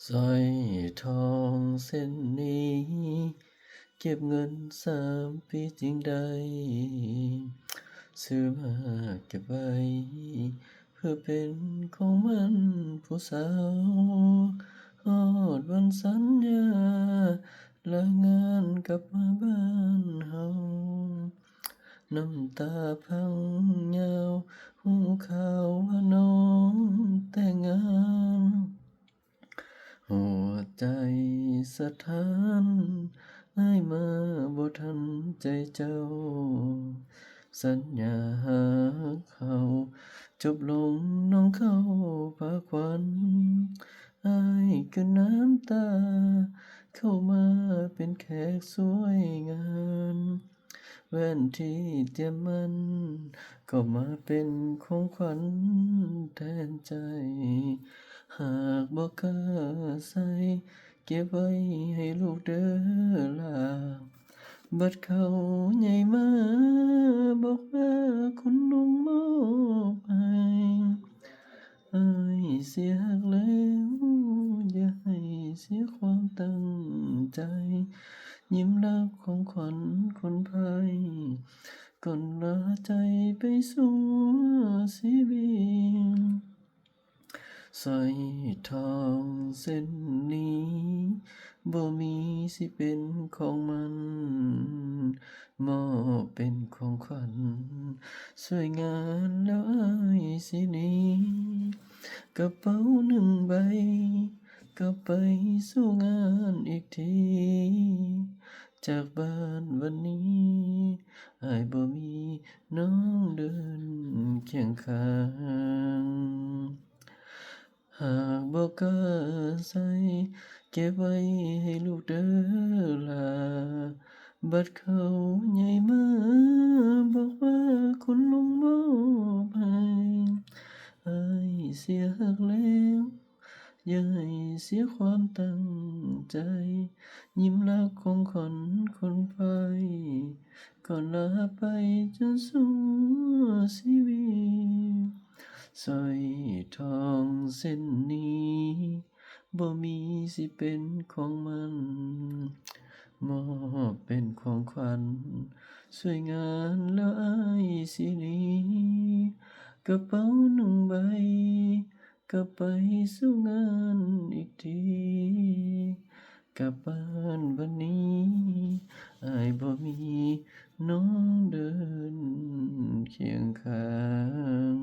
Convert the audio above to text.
สร้อยทองเส้นนี้เก็บเงิน3 ปีจึงได้ซื้อมาเก็บไว้เพื่อเป็นของมันผู้สาวฮอดวันสัญญาลางานกลับมาบ้านเฮาน้ำตาพังยาวหูข่าวว่าน้องแต่งงาน หัวใจสะท้านอ้ายมาบ่ทันใจเจ้า สัญญาหากเขาจบลงน้องเข้าพาขวัญอ้ายก็น้ำตา เข้ามาเป็นแขกสวยงาม แว่นที่เตรียมมันก็มาเป็นของขวัญแทนใจ หากบ่กล้าใส่เก็บไว้ให้ลูกเด้อล่ะบัดเขาใหญ่มาบอกว่าคุณลุงมอบให้อ้ายเสียหักแล้วอย่าให้เสียความตั้งใจ ยิ้มรับของขวัญคนไทยก่อนลาใจไปสู่ชีวิตสร้อยทองเส้นนี้บ่มีสิเป็นของมันมอบเป็นของขวัญสวยงามแล้วอ้ายสิหนี้กระเป๋า1 ใบก็ไปสู่งานอีกที จากบ้านวันนี้อ้ายบ่มีน้องเดินเคียงข้าง หากบ่กล้าใส่เก็บไว้ให้ลูกเด้อล่ะบัดเขาใหญ่มาบอกว่าคุณลุงมอบให้อ้ายเสียหักแล้วอย่าให้เสียความตั้งใจ ยิ้มรับของขวัญคนไทยก่อนลาไปจนสู่ชีวิต สร้อยทองเส้นนี้บ่มีสิเป็นของมันมอบเป็นของขวัญสวยงามแล้วอ้ายสิหนี้กระเป๋า1 ใบก็ไปสู่งานอีกทีกลับบ้านวันนี้อ้ายบ่มีน้องเดินเคียงข้าง